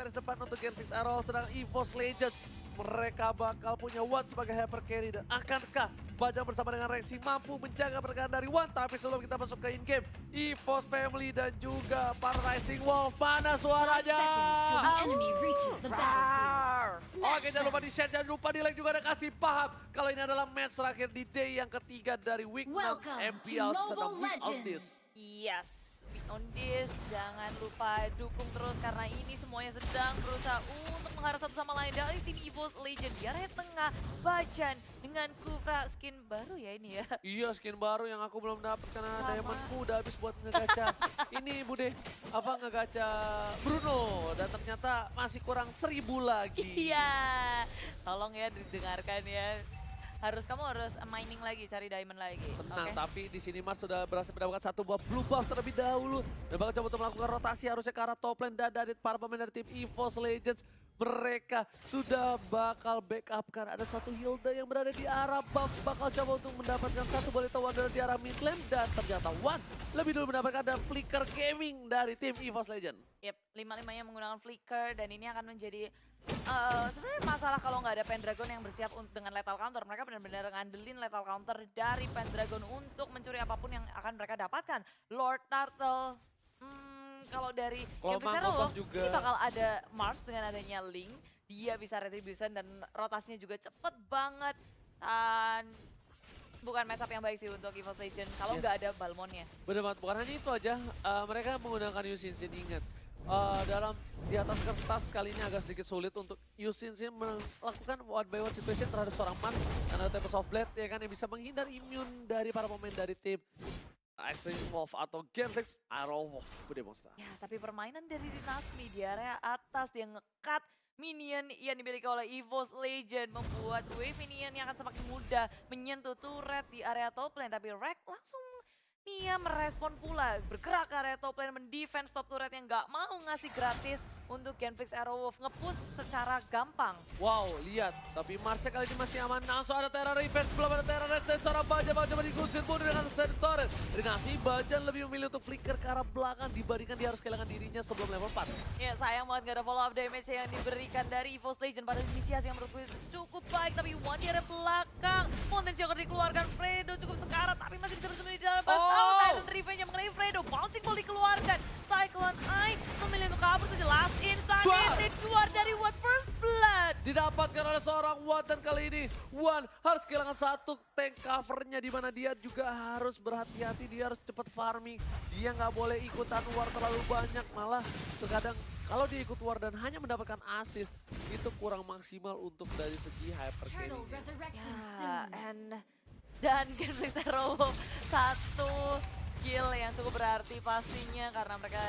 garis depan untuk Genfix Arrow, sedang EVOS Legends. Mereka bakal punya Wan sebagai hyper carry dan akankah Bajang bersama dengan Rexy mampu menjaga pergerakan dari Wan? Tapi sebelum kita masuk ke in-game, EVOS Family dan juga para Rising Wolf, mana suaranya? Oke, jangan lupa di-share, jangan lupa di-like juga dan kasih paham kalau ini adalah match terakhir di day yang ketiga dari week 6 MPL sedang week on this. Yes, we on this. Jangan lupa dukung terus karena ini semuanya sedang berusaha untuk mengharap satu sama lain dari tim EVOS Legend di area tengah. Bajan dengan Kufra skin baru ya ini ya. Iya, skin baru yang aku belum dapat karena diamondku udah habis buat ngegacha. Ini Bude, apa ngegacha Bruno dan ternyata masih kurang 1000 lagi. Iya, tolong ya didengarkan ya. Kamu harus mining lagi, cari diamond lagi. Tenang, tapi di sini Mars sudah berhasil mendapatkan satu buah blue buff terlebih dahulu. Dan bakal coba untuk melakukan rotasi harusnya ke arah top lane dan dari para pemain dari tim EVOS Legends. Mereka sudah bakal backupkan. Ada satu Hilda yang berada di arah buff. Bakal coba untuk mendapatkan satu Boleta Wanderer di arah mid lane. Dan ternyata Wan lebih dulu mendapatkan ada Flicker Gaming dari tim EVOS Legends. Yep, 5-5-nya menggunakan Flicker dan ini akan menjadi sebenarnya masalah kalau nggak ada Pendragon yang bersiap dengan lethal counter. Mereka benar-benar ngandelin lethal counter dari Pendragon untuk mencuri apapun yang akan mereka dapatkan. Lord Turtle, kalau dari ini bakal ada Mars dengan adanya Link. Dia bisa retribution dan rotasinya juga cepet banget. Dan bukan matchup yang baik sih untuk EVOS Legends kalau nggak ada Balmonnya. Benar banget, bukan hanya itu aja, mereka menggunakan Yusin-Sin, ingat. Dalam di atas kertas kali ini agak sedikit sulit untuk Yusin-Sin melakukan one by one situation terhadap seorang Mars. Karena ada Tempest of Blade ya kan yang bisa menghindar imun dari para pemain dari tim Rising Wolf atau Genfix Arrow Wolf. Bude Monster. Ya, tapi permainan dari Dinasmi di area atas dia nge-cut minion yang dimiliki oleh EVOS Legend membuat wave minion yang akan semakin mudah menyentuh turret di area top lane. Tapi Rek langsung dia merespon pula, bergerak ke area top lane, mendefense top turret yang nggak mau ngasih gratis untuk Genfix Arrow Wolf nge-push secara gampang. Wow, lihat. Tapi Marsha kali ini masih aman. Langsung ada Terra Revenge, belum ada Terra Red dan seorang Bajan coba digusir pun dengan Sentoren. Dinasti Bajan lebih memilih untuk flicker ke arah belakang dibandingkan dia harus kehilangan dirinya sebelum level 4. Ya sayang banget gak ada follow up damage yang diberikan dari EVOS Legend pada inisiasi yang menurutku cukup baik. Tapi One di area belakang, Mountain Joker dikeluarkan, Fredo cukup sekarat tapi masih bisa bersembunyi di dalam bus. Titan Revenge yang mengenai Fredo, bouncing ball dikeluarkan. Cyclone Eye memilih untuk kabur saja, last insanity keluar dari What First Blood. Didapatkan oleh seorang Wan dan kali ini Wan harus kehilangan satu tank covernya di mana dia juga harus berhati-hati, dia harus cepat farming. Dia nggak boleh ikutan war terlalu banyak, malah terkadang kalau dia ikut war dan hanya mendapatkan assist itu kurang maksimal untuk dari segi hyper carry. Ya, dan Genfix Arrow satu kill yang cukup berarti pastinya karena mereka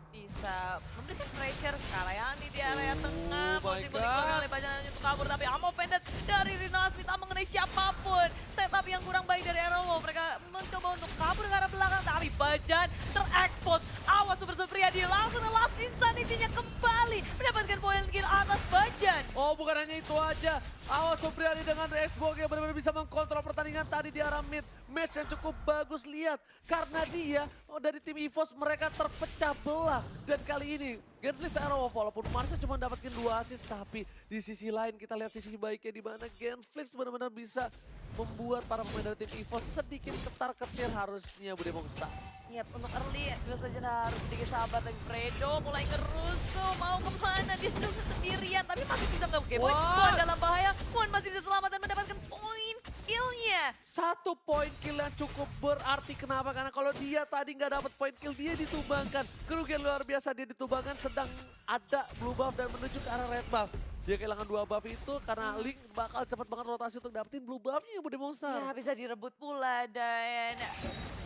bisa memberikan pressure Kalayani di area tengah. Bouncing ball dikeluarkan oleh Bajan untuk kabur tapi Ammo Pendant dari Dinasmi tak mengenai siapapun. Setup yang kurang baik dari Arrow. Mereka mencoba untuk kabur ke arah belakang tapi Bajan terekspos. Awas Super Supriyadi langsung last insanity-nya kembali mendapatkan poin kill atas Bajan. Oh, bukan hanya itu aja. Awas Supriyadi dengan Xbox yang benar-benar bisa mengkontrol pertandingan tadi di arah mid. Match yang cukup bagus, lihat. Karena dia dari tim EVOS mereka terpecah belah. Dan kali ini Genfix Arrow walaupun Marsha cuma dapetin 2 assist, tapi di sisi lain kita lihat sisi baiknya di mana Genfix benar-benar bisa membuat para pemain dari tim EVOS sedikit ketar-ketir harusnya Bude Monster. Yap, untuk early EVOS Legend harus sedikit sabar dan Fredo mulai ngerusuh, mau kemana dia sendirian tapi masih bisa nge-game point. Puan dalam bahaya, Puan masih bisa selamat dan mendapatkan poin killnya. Satu poin kill yang cukup berarti, kenapa? Karena kalau dia tadi nggak dapat poin kill, dia ditumbangkan. Kerugian luar biasa, dia ditumbangkan sedang ada blue buff dan menuju ke arah red buff. Dia kehilangan 2 buff itu karena Link bakal cepat banget rotasi untuk dapetin blue buffnya Bude Monster. Ya bisa direbut pula dan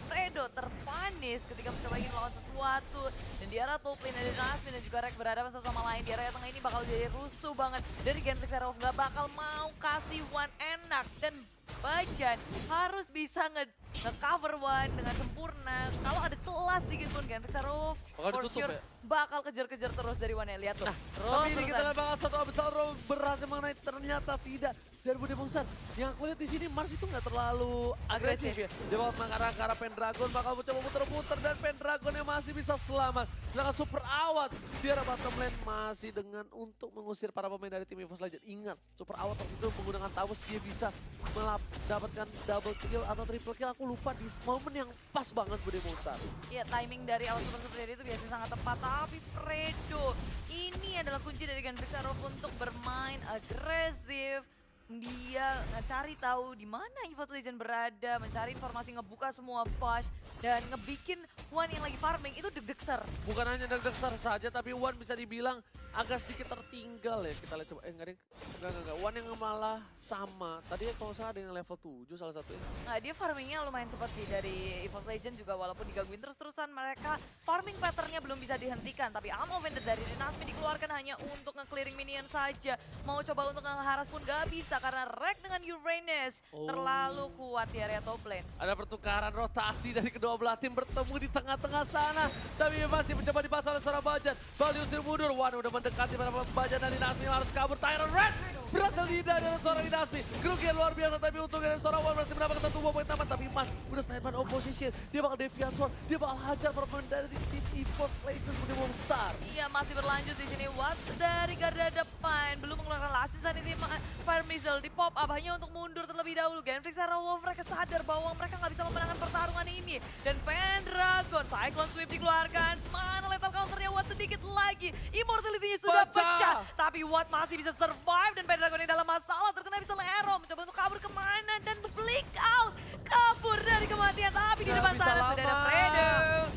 Fredo terpanis ketika mencoba ingin melawan sesuatu. Dan di arah top lane ada Dinasmi dan juga Rek berhadapan satu sama lain. Di area tengah ini bakal jadi rusuh banget. Dari Genfix Arrow nggak bakal mau kasih One enak. Dan Bajan harus bisa nge-cover One dengan sempurna. Kalau ada celah sedikit pun Genfix Arrow for sure bakal kejar-kejar terus dari One. Lihat tuh. Nah, tapi ini kita lihat bakal satu Abyssal Row berhasil mengenai, ternyata tidak. Dan Bude Monster, yang aku lihat di sini Mars itu nggak terlalu agresif ya. Dia bakal mengarah ke arah Pendragon, bakal mencoba muter-muter dan Pendragon yang masih bisa selamat. Sedangkan Super Awat di arah bottom lane masih dengan untuk mengusir para pemain dari tim EVOS Legends. Ingat, Super Awat waktu itu menggunakan Tawus dia bisa mendapatkan double kill atau triple kill. Aku lupa di momen yang pas banget Bude Monster. Iya, timing dari awal Super itu biasanya sangat tepat, tapi Fredo ini adalah kunci dari Genflix Arrow untuk bermain agresif. Dia cari tahu di mana EVOS Legends berada, mencari informasi, ngebuka semua push, dan ngebikin One yang lagi farming itu deg-degser. Bukan hanya deg-degser saja, tapi One bisa dibilang agak sedikit tertinggal ya. Kita lihat coba, enggak. One yang malah sama. Tadi kalau salah ada yang level 7 salah satunya. Nah, dia farmingnya lumayan cepat sih dari EVOS Legends juga, walaupun digangguin terus-terusan mereka farming patternnya belum bisa dihentikan. Tapi Ammo Vendor dari Dynasty dikeluarkan hanya untuk nge-clearing minion saja. Mau coba untuk nge-harass pun gak bisa karena Rek dengan Uranus terlalu kuat di area top lane. Ada pertukaran rotasi dari kedua belah tim bertemu di tengah-tengah sana. Tapi masih mencoba dipasang oleh seorang Bajan. Bal diusir mundur, Wan udah mendekati pada Bajan dan Dynasty harus kabur. Tyron Rest berhasil dihindari dari seorang Dynasty. Kerugian luar biasa, tapi untungnya dari seorang Wan masih mendapatkan satu poin tambahan. Tapi Mas udah standby opposition. Dia bakal Deviant Sword, dia bakal hajar para pemain dari tim EVOS Legends Bude Monster. Iya, masih berlanjut di sini. Watt dari garda depan belum mengeluarkan Last Insanity Fire Missile di pop up hanya untuk mundur terlebih dahulu. Genflix Arrow mereka sadar bahwa mereka nggak bisa memenangkan pertarungan ini. Dan Pendragon, Cyclone Sweep dikeluarkan. Mana lethal counternya Watt sedikit lagi. Immortality-nya sudah pecah. Tapi Watt masih bisa survive dan Pendragon yang dalam masalah terkena missile arrow. Mencoba untuk kabur kemana dan blink out. Kabur dari kematian, tapi di depan sana sudah ada Fredo.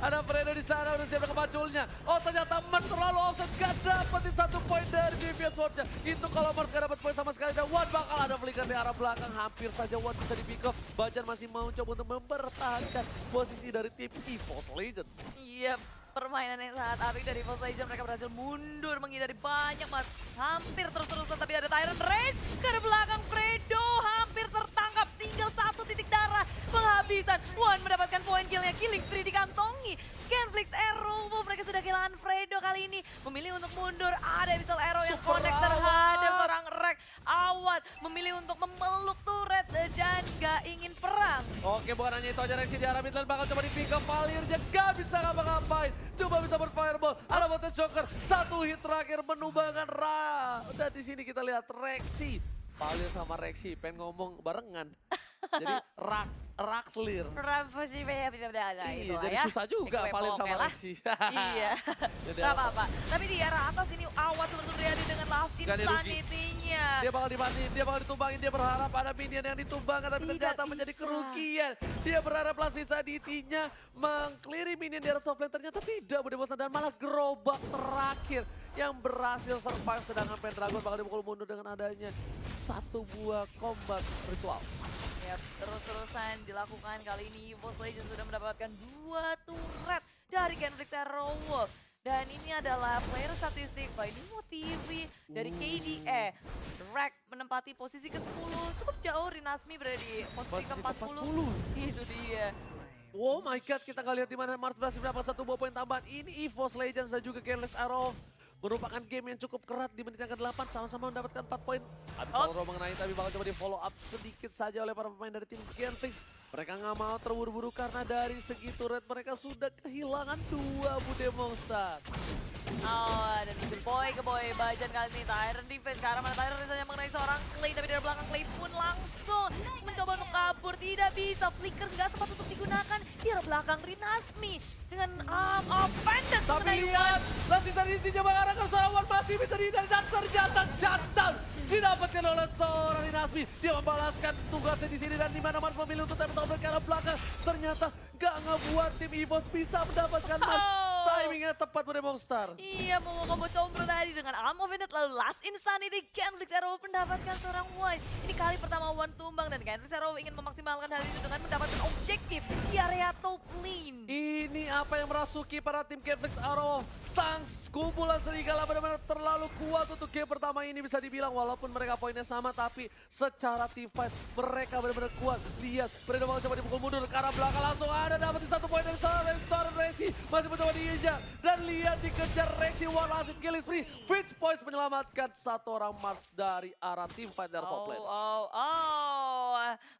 Ada Fredo di sana, udah siap dengan paculnya. Oh ternyata Mars terlalu offset, gak dapetin satu poin dari Deviant Sword-nya. Itu kalau Mars gak dapet poin sama sekali dan Wan bakal ada flicker di arah belakang. Hampir saja Wan bisa di pick up. Bajan masih mau coba untuk mempertahankan posisi dari tim EVOS Legends. Iya, permainan yang sangat apik dari EVOS Legends. Mereka berhasil mundur menghindari banyak Mas. Hampir terus-terusan, tapi ada Tyrant Race ke arah belakang. Fredo hampir tertangkap, tinggal satu titik darah penghabisan. Wan mendapatkan poin killnya, killing spree dikantongi. Genflix Arrow, mereka sudah kehilangan Fredo kali ini. Memilih untuk mundur, ada missile arrow yang connect terhadap seorang Rek. Awat memilih untuk memeluk turret dan gak ingin perang. Oke, bukan hanya itu aja, Rexy di arah mid lane bakal coba di pick up. Valirnya gak bisa ngapa-ngapain. Coba bisa berfireball, ada Mountain Choker. Satu hit terakhir menumbangkan Ra. Dan di sini kita lihat Rexy. Valir sama Rexy pengen ngomong barengan. Jadi Raxlir. Iya, jadi susah juga Valir sama Rexy. Iya, gak apa-apa. Tapi di arah atas ini Awat sebenarnya dengan Last Insanity-nya. Dia bakal dimatiin, dia bakal ditumbangin, dia berharap ada minion yang ditumbangkan, tapi ternyata menjadi kerugian. Dia berharap Last Insanity-nya mengclear minion di arah top lane, ternyata tidak Bude Monster dan malah gerobak terakhir yang berhasil survive, sedangkan Pendragon bakal dipukul mundur dengan adanya satu buah combat ritual. Yap, terus-terusan dilakukan kali ini. EVOS Legends sudah mendapatkan 2 turret dari Genflix Arrow. Dan ini adalah player statistik by Nimo TV dari KDE. Rek menempati posisi ke-10, cukup jauh. Rinasmi berada di posisi ke-40. Itu dia. Oh my god, kita nggak lihat di mana Mars berhasil mendapat satu buah poin tambahan. Ini EVOS Legends dan juga Genflix Arrow. Merupakan game yang cukup kerat di menit yang ke-8, sama-sama mendapatkan 4 poin. Habis Valro mengenai, tapi bakal coba di follow up sedikit saja oleh para pemain dari tim Genflix. Mereka nggak mau terburu-buru karena dari segi turret mereka sudah kehilangan 2 Bude Monster. Oh, dan itu boy ke boy Bajan kali ini. Tyrant defense ke arah mana Tyrant misalnya mengenai seorang Clay, tapi dari belakang Clay pun langsung mencoba untuk kabur. Tidak bisa, flicker nggak sempat untuk digunakan. Di arah belakang Rinasmi dengan offended. Tapi lihat, Last Insanity-nya mengarahkan seorang Wan masih bisa dihindari dan ternyata jantan didapatkan oleh seorang Rinasmi. Dia membalaskan tugasnya di sini dan di mana Mars memilih untuk tembak ke arah belakang. Ternyata gak ngebuat tim EVOS bisa mendapatkan Mars. Timingnya tepat Bude Monster. Iya, mau combo combro tadi dengan Ammo Vendor, lalu Last Insanity. Genflix Arrow mendapatkan seorang White. Ini kali pertama Wan tumbang dan Genflix Arrow ingin memaksimalkan hal itu dengan mendapatkan objektif di area top lane. Ini apa yang merasuki para tim Genflix Arrow. Sang kumpulan serigala benar-benar terlalu kuat untuk game pertama ini bisa dibilang. Walaupun mereka poinnya sama, tapi secara team fight mereka benar-benar kuat. Lihat, Fredo mau coba dipukul mundur ke arah belakang, langsung ada dapetin 1 poin dari seorang Rexy. Masih mencoba dikejar. Dan lihat dikejar Rexy One langsung killing spree. Fritz Poise menyelamatkan satu orang Mars dari arah tim fight dari top lane.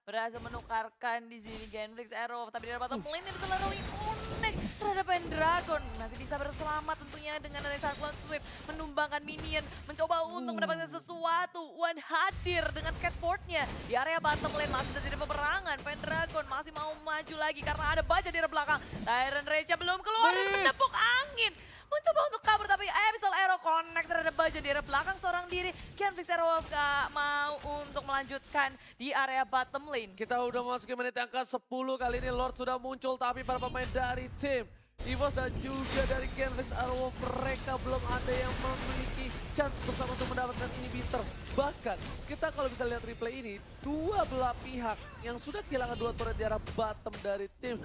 Berhasil menukarkan di sini Genflix Arrow. Tapi dari bottom lane yang bisa lalui unik terhadap Pendragon. Masih bisa berselamat tentunya dengan ada Cyclone Swift. Menumbangkan minion, mencoba untuk mendapatkan sesuatu. One hadir dengan skateboardnya. Di area bottom lane masih terjadi peperangan. Pendragon masih mau maju lagi karena ada baja di belakang. Tyrant Rage belum keluar dan menepuk angin. Mencoba untuk kabur tapi Abyssal Arrow connect terhadap baja di area belakang seorang diri. Genflix Arrow gak mau untuk melanjutkan di area bottom lane. Kita udah memasuki menit yang ke-10 kali ini Lord sudah muncul tapi para pemain dari tim EVOS dan juga dari Genflix Arrow mereka belum ada yang memiliki chance besar untuk mendapatkan inhibitor. Bahkan kita kalau bisa lihat replay ini dua belah pihak yang sudah kehilangan dua turret di arah bottom dari tim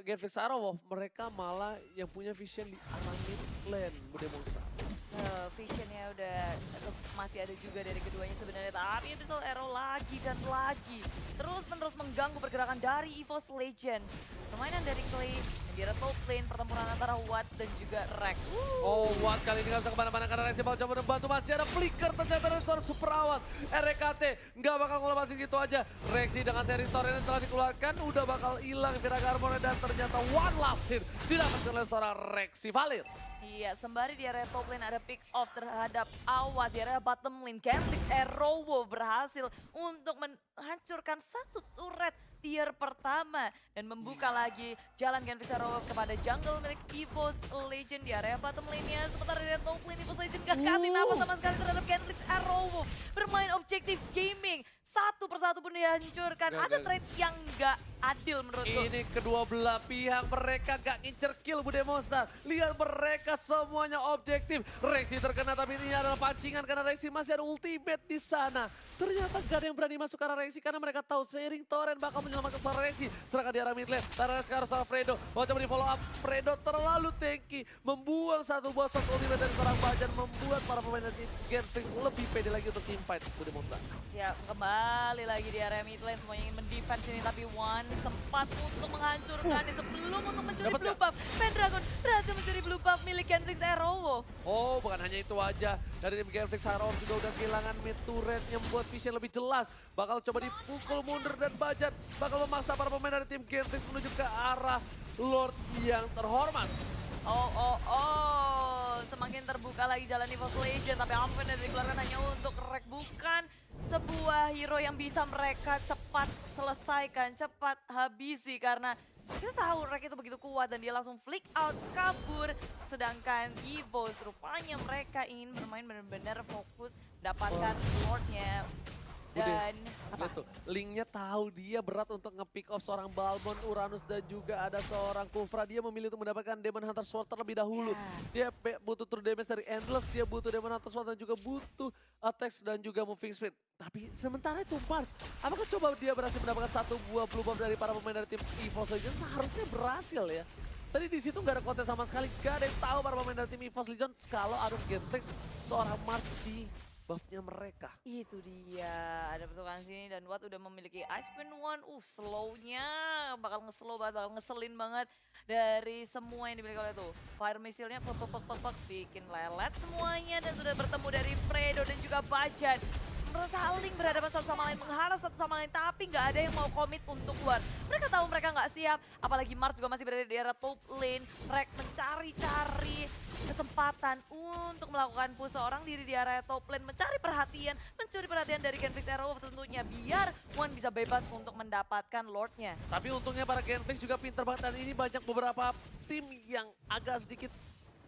Genflix Arrow, mereka malah yang punya vision di arah mid lane Bude Monsa. Visionnya udah masih ada juga dari keduanya sebenarnya, tapi Abyssal Arrow lagi dan lagi terus-menerus mengganggu pergerakan dari EVOS Legends. Permainan dari Clay yang di top lane, pertempuran antara Watt dan juga Rex. Oh, Watt kali ini nggak bisa kemana-mana karena Rexy bakal coba membantu, masih ada flicker ternyata dari seorang super awat. RKT nggak bakal ngelepasin gitu aja. Rexy dengan seri torrent yang telah dikeluarkan udah bakal hilang Viraga Armor dan ternyata one last hit didapatkan oleh seorang Rexy Valir. Iya, sembari di area top lane ada pick off terhadap Awat. Di area bottom lane, Genflix Arrow berhasil untuk menghancurkan satu turret tier pertama. Dan membuka lagi jalan Genflix Arrow kepada jungle milik EVOS Legend di area bottom lane-nya. Sementara di area top lane, EVOS Legend gak kasih nafas sama sekali terhadap Genflix Arrow. Bermain objektif gaming, satu persatu pun dihancurkan. Ada trade yang gak adil menurutku. Ini kedua belah pihak, mereka gak ngincer kill Bude Monsa. Lihat mereka semuanya objektif. Rexy terkena tapi ini adalah pancingan karena Rexy masih ada ultimate di sana. Ternyata gak ada yang berani masuk ke arah Rexy karena mereka tahu sharing torrent bakal menyelamatkan seorang Rexy. Serahkan di arah mid lane, karena sekarang seorang Fredo. Mau coba di follow up, Fredo terlalu tanky. Membuang satu buah shot ultimate dari seorang Bajan. Membuat para pemain dari Genflix lebih pede lagi untuk team fight Bude Monsa. Ya, kembali lagi di area mid lane, semuanya ingin mendefense ini tapi One sempat untuk menghancurkan sebelum untuk mencuri blue buff. Pendragon berhasil mencuri blue buff milik Genflix Arrow. Oh, bukan hanya itu aja. Dari tim Genflix Arrow juga udah kehilangan mid turret yang membuat vision lebih jelas. Bakal coba dipukul mundur dan Bajan bakal memaksa para pemain dari tim Genflix menuju ke arah Lord yang terhormat. Semakin terbuka lagi jalan EVOS Legend, tapi Ampen yang dikeluarkan hanya untuk Rek, bukan sebuah hero yang bisa mereka cepat selesaikan, cepat habisi, karena kita tahu Rek itu begitu kuat dan dia langsung flick out, kabur. Sedangkan EVOS rupanya mereka ingin bermain benar-benar fokus dapatkan Lordnya. Dan lihat tuh, Linknya tahu dia berat untuk nge-pick off seorang Balmond, Uranus dan juga ada seorang Kufra. Dia memilih untuk mendapatkan Demon Hunter Sword terlebih dahulu. Dia butuh true damage dari Endless, dia butuh Demon Hunter Sword dan juga butuh attacks dan juga moving speed. Tapi sementara itu Mars, apakah coba dia berhasil mendapatkan satu buah blue buff dari para pemain dari tim EVOS Legends? Harusnya berhasil ya. Tadi di situ nggak ada konten sama sekali, nggak ada yang tahu para pemain dari tim EVOS Legends kalau ada Genflix seorang Mars di buffnya mereka. itu dia, ada pertukaran sini dan Watt udah memiliki Ice Wind One. Slownya bakal nge-slow banget, bakal ngeselin banget dari semua yang dimiliki oleh tuh. Fire missile-nya bikin lelet semuanya dan sudah bertemu dari Fredo dan juga Bajan. Saling berhadapan satu sama lain, mengharas satu sama lain, tapi nggak ada yang mau komit untuk keluar. Mereka tahu mereka nggak siap, apalagi Mars juga masih berada di area top lane. Mereka mencari-cari kesempatan untuk melakukan push seorang diri di area top lane, mencuri perhatian dari Genflix Arrow tentunya, biar One bisa bebas untuk mendapatkan Lordnya. Tapi untungnya para Genflix juga pinter banget dan ini banyak beberapa tim yang agak sedikit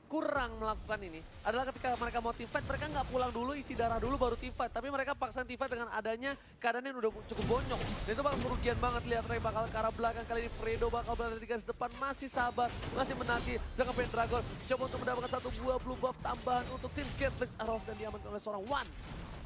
kurang melakukan ini adalah ketika mereka mau team fight, mereka nggak pulang dulu isi darah dulu baru team fight, tapi mereka paksa team fight dengan adanya keadaan yang udah cukup bonyok. Dan itu bakal kerugian banget. Lihat Ray bakal ke arah belakang, kali ini Fredo bakal berada di garis depan, masih sabar, masih menanti. Sedangkan Pendragon coba untuk mendapatkan satu buah blue buff tambahan untuk tim Genflix Arrow dan diamankan oleh seorang One.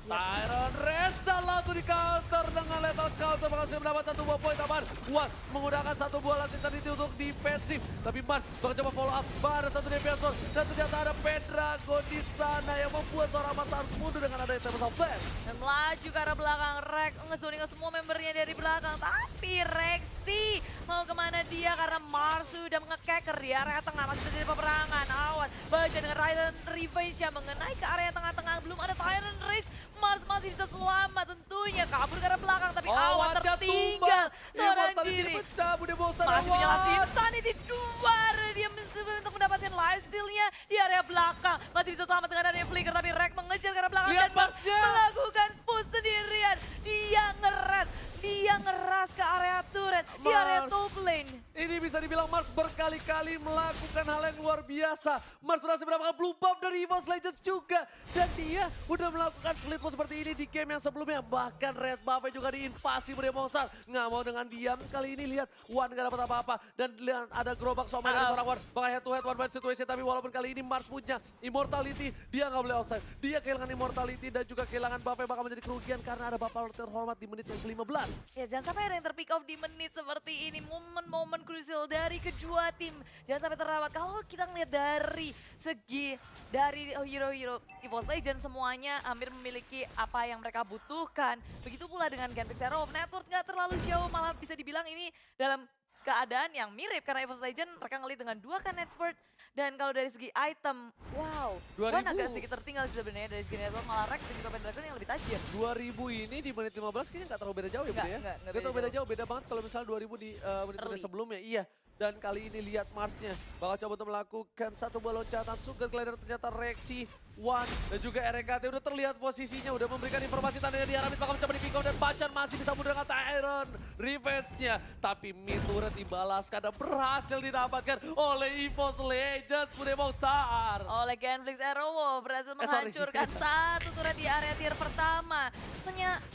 Tyron Reza langsung di counter dengan lethal counter berhasil mendapat satu buah poin tambahan. Wan menggunakan satu buah langsung tadi untuk defensif. Tapi Mars mencoba follow up pada satu defensor. Dan ternyata ada Pendragon di sana yang membuat seorang Mars harus mundur dengan adanya Tempest of Blast. Dan melaju ke arah belakang, Rex ngezoning ke semua membernya dari belakang. Tapi Rexy mau kemana dia karena Mars sudah nge-cacker di area tengah. Masih terjadi peperangan, awas. Baca dengan Rylan Revenge yang mengenai ke area tengah-tengah. Belum ada Tyrant Race. Mars masih bisa selamat tentunya. Kabur ke arah belakang tapi awan tertinggal. Seorang diri. Masih menyelamatkan Insanity 2. Dia mencoba untuk mendapatkan lifesteal-nya di area belakang. Masih bisa selamat dengan adanya flicker tapi Rex mengejar ke arah belakang. Lihat Dan Mars Marsnya. melakukan push sendirian. Dia ngeras ke area turret, di area top lane. Ini bisa dibilang Mars berkali-kali melakukan hal yang luar biasa. Mars berhasil mendapatkan blue buff dari EVOS Legends juga. Dan dia udah melakukan split push seperti ini di game yang sebelumnya. Bahkan red buff-nya juga diinvasi Budi Monster. Nggak mau dengan diam. Kali ini lihat Wan nggak dapat apa-apa. Dan lihat ada gerobak somai dari seorang Wan. Bakal head to head one fight situation. Tapi walaupun kali ini Mars punya immortality. Dia nggak boleh outside. Dia kehilangan immortality dan juga kehilangan buff-nya bakal menjadi kerugian. Karena ada bapak terhormat di menit yang ke-15. Ya jangan sampai ada yang terpick off di menit seperti ini. Momen-momen krusial dari kedua tim. Jangan sampai terlewat. Kalau kita ngeliat dari segi dari hero-hero EVOS Legends semuanya hampir memiliki apa yang mereka butuhkan. Begitu pula dengan Genfix Zero. Network nggak terlalu jauh, malah bisa dibilang ini dalam keadaan yang mirip. Karena EVOS Legends mereka ngelit dengan 2K network. Dan kalau dari segi item, wow. 2000. Wan agak sedikit tertinggal sih sebenarnya dari segi network. Malah Rex dan juga Pendragon yang lebih tajir. 2000 ini di menit 15 kayaknya nggak terlalu beda jauh ya Budi ya? Nggak Nggak terlalu beda jauh, beda banget kalau misalnya 2000 di menit-menit sebelumnya. Iya. Dan kali ini lihat Marsnya bakal coba untuk melakukan satu bola loncatan. Sugar Glider ternyata Rexy, Wan dan juga RKT udah terlihat posisinya, udah memberikan informasi tandanya di arah mid, bakal mencoba di pick off dan Bacan masih bisa mundur dengan Tyron revenge-nya. Tapi mid turret dibalaskan dan berhasil didapatkan oleh EVOS Legends Budi Monster. Oleh Genflix Arrow berhasil menghancurkan satu turret di area tier pertama.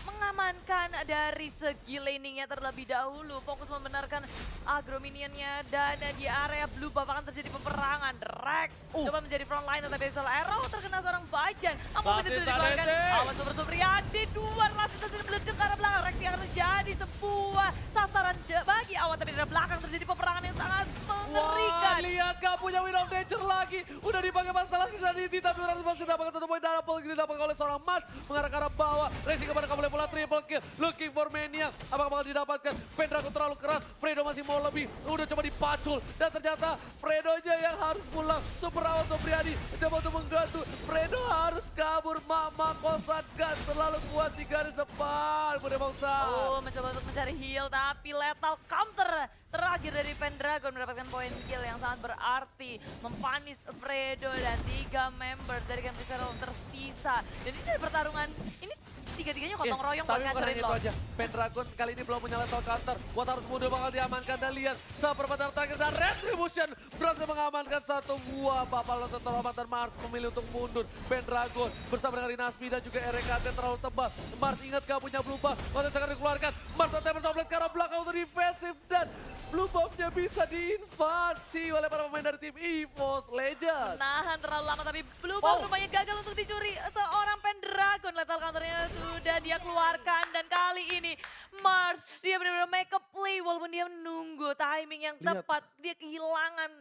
Mengamankan dari segi laningnya terlebih dahulu. Fokus membenarkan agro minionnya dan di area blue buff akan terjadi peperangan. Rex coba menjadi frontline tapi salah Arrow terkena seorang Bajan. Apa begitu dikeluarkan? Awan Super Supriyadi dua langsung terjadi meledak ke arah belakang. Rex yang akan menjadi sebuah sasaran bagi Awan tapi dari belakang terjadi peperangan yang sangat mengerikan. Wah, lihat gak punya Wind of Nature lagi. Udah dipakai masalah sisa Didi tapi berhasil masih dapatkan satu poin double kill didapatkan oleh seorang Mars mengarah ke arah bawah. Racing kepada kamu bola triple kill. Looking for Mania. Apakah bakal didapatkan? Pendragon terlalu keras. Fredo masih mau lebih. Udah coba dipacul dan ternyata Fredonya yang harus pulang. Super Awan Supriyadi coba untuk menggantu. Fredo harus kabur. Mama kosan gas terlalu kuat di garis depan. Budi Monster. Oh, mencoba untuk mencari heal tapi lethal counter terakhir dari Pendragon mendapatkan poin kill yang sangat berarti. Mempanis Fredo dan 3 member dari Genflix Zero tersisa. Dan ini dari pertarungan ini tiga-tiganya gotong royong buat tapi bukan ngancurin hanya itu aja. Pendragon kali ini belum punya lethal counter. Watt harus mundur bakal diamankan dan lihat seperempat terakhir dan Retribution berhasil mengamankan satu buah bapak lontar terhormat dan Mars memilih untuk mundur. Pendragon bersama dengan Rinaspi dan juga RKT terlalu tebal. Mars ingat gak punya blue buff. Watt akan dikeluarkan. Mars tetap bersoblet ke arah belakang untuk defensif dan blue buff-nya bisa diinvasi oleh para pemain dari tim EVOS Legends. Menahan terlalu lama tapi blue buff rupanya gagal untuk dicuri seorang Pendragon. Lethal counternya sudah dia keluarkan dan kali ini Mars dia benar-benar make a play walaupun dia menunggu timing yang tepat. Dia kehilangan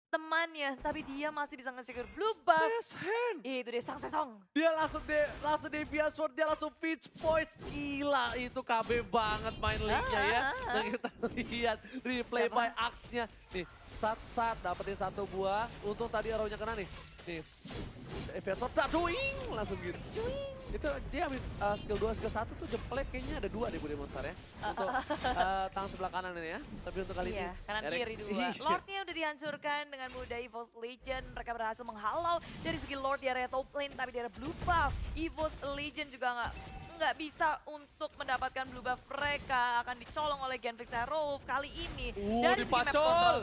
temannya tapi dia masih bisa nge-secure blue buff. Yes, hand. Itu dia sang. Dia langsung Deviant Sword, dia langsung Pitch Voice. Gila, itu KB banget main league-nya ya. Dan kita lihat replay by Axe-nya. Nih, sat dapetin satu buah. Untung tadi arrow-nya kena nih. Nih, Deviant Sword, doing langsung gitu. Itu dia habis skill 2, skill 1 tuh jempolnya kayaknya ada 2 deh Budi Monster ya. Untuk tangan sebelah kanan ini ya. Tapi untuk kali ini. Kanan kiri 2. Lordnya udah dihancurkan dengan mudah EVOS Legend. Mereka berhasil menghalau dari segi Lord di area top lane. Tapi di area blue buff, EVOS Legend juga nggak bisa untuk mendapatkan blue buff. Mereka akan dicolong oleh Genflix Zero kali ini. Dari segi map dipacol. control.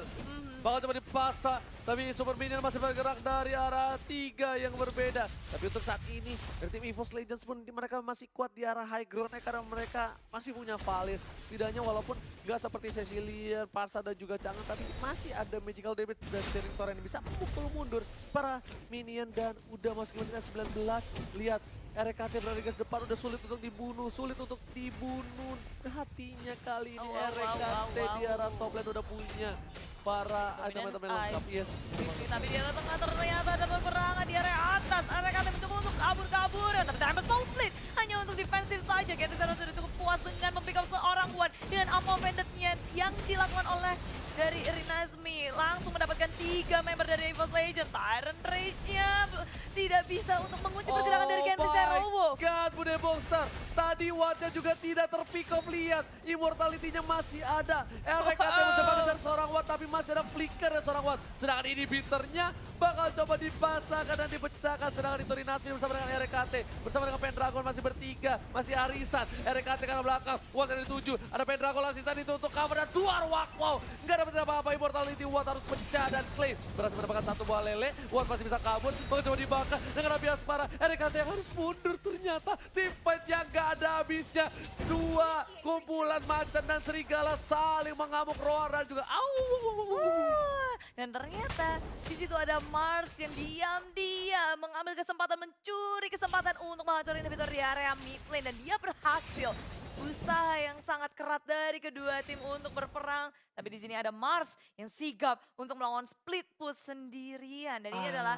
Bakal coba dipaksa Tapi Super Minion masih bergerak dari arah 3 yang berbeda. Tapi untuk saat ini dari tim EVOS Legends pun mereka masih kuat di arah high ground karena mereka masih punya Valir. Setidaknya walaupun nggak seperti Cecilian, Parsa dan juga Chang'e, tapi masih ada magical damage dan Searing Torrent yang bisa memukul mundur para minion dan udah masuk ke menit 19. Lihat RKT berada di garis depan, udah sulit untuk dibunuh, hatinya kali ini. RKT di arah top lane udah punya para item-item yang lengkap. Yes. Tapi di area tengah ternyata ada peperangan di area atas. RKT mencoba untuk kabur-kabur, tapi Diamond Soul Split hanya untuk defensif saja. Gentis sudah cukup puas dengan mempick up seorang One dengan ammo banditnya yang dilakukan oleh dari Rinazmi. Langsung mendapatkan 3 member dari EVOS Legends. Tyrant Rage-nya tidak bisa untuk mengunci pergerakan dari Gentis Robo. God, Bude Bongstar. Tadi Wattnya juga tidak terpick up, lihat. Immortality-nya masih ada. RKT mencoba ngejar seorang Watt, tapi masih ada flicker dari seorang Watt. Sedangkan ini inhibitornya bakal coba dipasangkan dan dipecahkan. Sedangkan itu Rinazmi bersama dengan RKT. Bersama dengan Pendragon masih bertiga. Masih Arisan. RKT ke belakang. Watt yang dituju. Ada Pendragon Asisan itu untuk cover dan Duar Wow. Nggak dapat apa-apa. Immortality Watt harus pecah dan claim. Berhasil mendapatkan satu buah lele. Watt masih bisa kabur. Mencoba dibakar dengan Api Aspara. RKT yang harus mundur ternyata. Tim fight yang gak ada habisnya. Dua kumpulan macan dan serigala saling mengamuk roar dan juga Dan ternyata di situ ada Mars yang diam-diam mengambil kesempatan, mencuri kesempatan untuk menghancurin inhibitor di area mid lane dan dia berhasil. Usaha yang sangat keras dari kedua tim untuk berperang. Tapi di sini ada Mars yang sigap untuk melawan split push sendirian. Dan ini adalah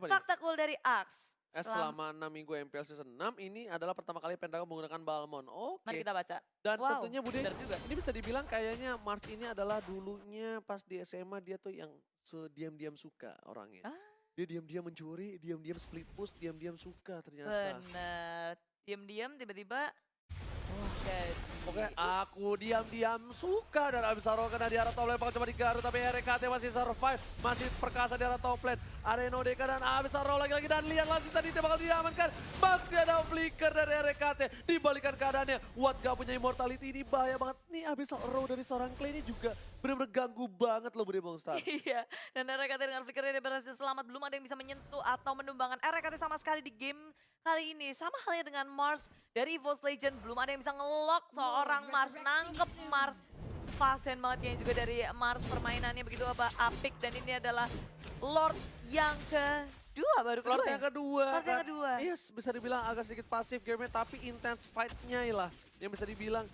fakta cool dari Axe. Selama 6 minggu MPL Season 6 ini adalah pertama kali Pendragon menggunakan Balmond. Oke. Mari kita baca. Dan tentunya Bude, ini bisa dibilang kayaknya Mars ini adalah dulunya pas di SMA dia tuh yang diam-diam suka orangnya. Dia diam-diam mencuri, diam-diam split push, diam-diam suka ternyata. Bener. Diam-diam tiba-tiba Oke, aku diam-diam suka dan Abisaro kena di arah top lane, bakal coba digaruk tapi RKT masih survive, masih perkasa di arah top lane. Ada Enodeka dan Abisaro lagi-lagi dan lihat langsung tadi dia bakal diamankan. Masih ada flicker dari RKT, dibalikan keadaannya. Watt gak punya immortality, ini bahaya banget. Nih Abisaro dari seorang Clay ini juga bener-bener ganggu banget loh Bude Bongstar. Iya, dan RKT dengan flickernya dia berhasil selamat, belum ada yang bisa menyentuh atau menumbangkan RKT sama sekali di game kali ini. Sama halnya dengan Mars dari EVOS Legends, belum ada yang bisa ngelock seorang Mars, nangkep Mars. Pasien banget yang juga dari Mars, permainannya begitu apik, dan ini adalah Lord yang kedua, Lord yang kedua. Lord yang kedua. Yes, bisa dibilang agak sedikit pasif game-nya, tapi intense fight-nya lah yang bisa dibilang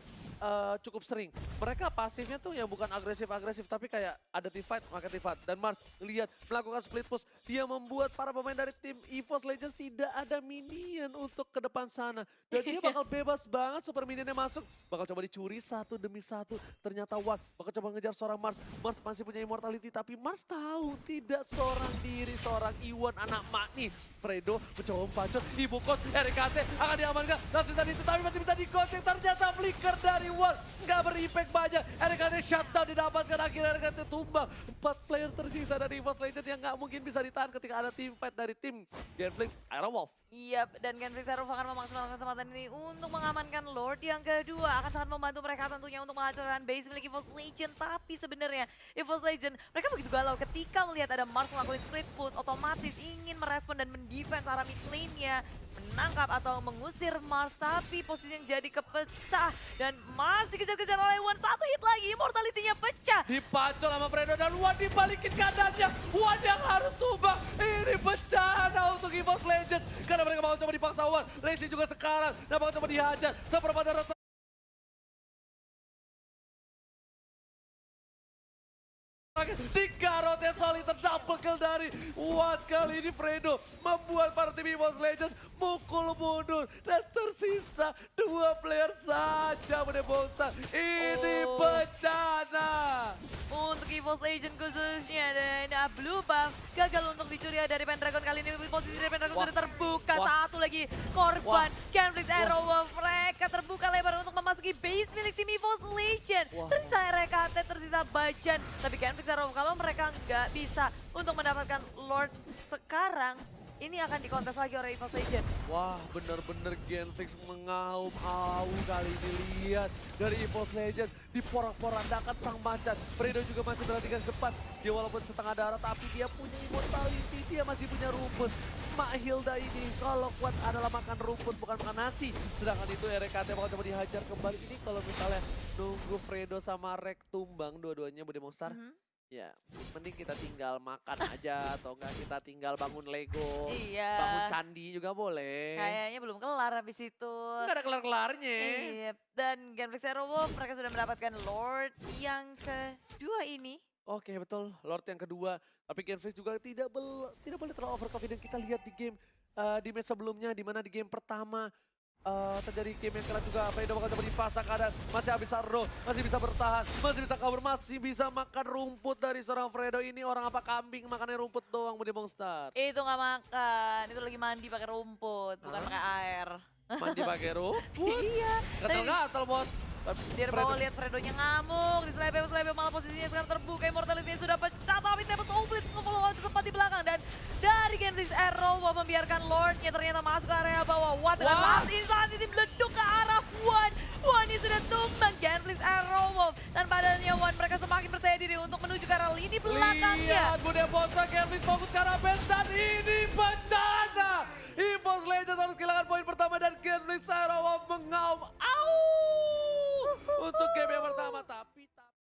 cukup sering. Mereka pasifnya tuh yang bukan agresif-agresif, tapi kayak ada team fight, maka team fight. Dan Mars lihat melakukan split push, dia membuat para pemain dari tim EVOS Legends tidak ada minion untuk ke depan sana. Dan dia bakal bebas banget, super minionnya masuk, bakal coba dicuri satu demi satu. Ternyata Watt bakal coba ngejar seorang Mars. Mars masih punya immortality, tapi Mars tahu tidak seorang diri, seorang Iwan anak Makni. Fredo mencoba membacot, ibu kos RKT akan diamankan. Langsung tadi itu tapi masih bisa digoceng, ternyata flicker dari Watt nggak berimpact banyak. RKT shutdown didapatkan, akhirnya RKT tumbang. 4 player tersisa dari EVOS Legends yang nggak mungkin bisa ditahan ketika ada team fight dari tim Genflix Aerawolf. Iya, dan Genflix Aerawolf akan memaksimalkan kesempatan ini untuk mengamankan Lord yang kedua. Akan sangat membantu mereka tentunya untuk menghancurkan base milik EVOS Legends. Tapi sebenarnya EVOS Legends mereka begitu galau ketika melihat ada Mars melakukan split push, otomatis ingin merespon dan mendefense arah mid lane-nya, menangkap atau mengusir Mars, tapi posisi yang jadi kepecah dan Mars dikejar-kejar oleh One. Satu hit lagi, immortality-nya pecah. Dipacol sama Fredo dan One dibalikin keadaannya. One yang harus tumbang. Ini bencana untuk EVOS Legends karena mereka bakal coba dipaksa One. Racing juga sekarang, dan bakal coba dihajar. Seperempat rasa tiga rotes solid double kill dari Watt. Kali ini Fredo membuat para tim EVOS Legends mukul mundur dan tersisa 2 player saja Bude Bongstar. Ini bencana untuk EVOS Legends khususnya, dan Blue Buff gagal untuk dicuri dari Pendragon. Kali ini posisi dari Pendragon sudah terbuka. Satu lagi korban Genflix Aerawolf, mereka terbuka lebar untuk memasuki base milik tim EVOS Legends. Tersisa RKT, tersisa Bajan, tapi Genflix Aerawolf kalau mereka nggak bisa untuk mendapatkan Lord sekarang, ini akan dikontes lagi oleh EVOS Legends. Wah, bener-bener Genflix mengaum kali ini. Lihat dari EVOS Legends diporak-porandakan sang macan. Fredo juga masih berhenti depan. Dia walaupun setengah darah tapi dia punya immortality, dia masih punya rumput. Mak Hilda ini kalau kuat adalah makan rumput bukan makan nasi. Sedangkan itu RKT bakal coba dihajar kembali. Ini kalau misalnya nunggu Fredo sama Rek tumbang dua-duanya Bude Monster. Ya, mending kita tinggal makan aja atau enggak kita tinggal bangun Lego, Iya. bangun candi juga boleh. Kayaknya belum kelar habis itu. Enggak ada kelar-kelarnya. Iya, dan Genflix Aerowolf mereka sudah mendapatkan Lord yang kedua ini. Oke betul, Lord yang kedua. Tapi Genflix juga tidak boleh terlalu overconfident. Kita lihat di game di match sebelumnya, di mana di game pertama terjadi game yang keras juga. Fredo bakal coba dipasang kadang masih habis Ardo, masih bisa bertahan, masih bisa cover, masih bisa makan rumput dari seorang Fredo. Ini orang apa kambing makannya rumput doang Bude Monster. Itu nggak makan, itu lagi mandi pakai rumput, bukan pakai air. Mandi pakai rumput. Iya. Gatal-gatal bos. Dia mau lihat Fredonya ngamuk, diselebem malah posisinya sekarang terbuka, immortality sudah pecah, tapi Tebet Oblit nge-follow tepat di belakang, dan dari Genflix Aerowolf membiarkan Lordnya ternyata masuk ke area bawah. What dengan last insanity meleduk ke arah Wan. Wan ini sudah tumbang Genflix Aerowolf, dan badannya Wan mereka semakin percaya diri untuk menuju ke arah lini belakangnya. Lihat Bude Monster, Genflix fokus ke arah bench dan ini bencana. EVOS Legends harus kehilangan poin pertama dan Genflix Aerowolf mengaum. Au! Untuk game yang pertama, tapi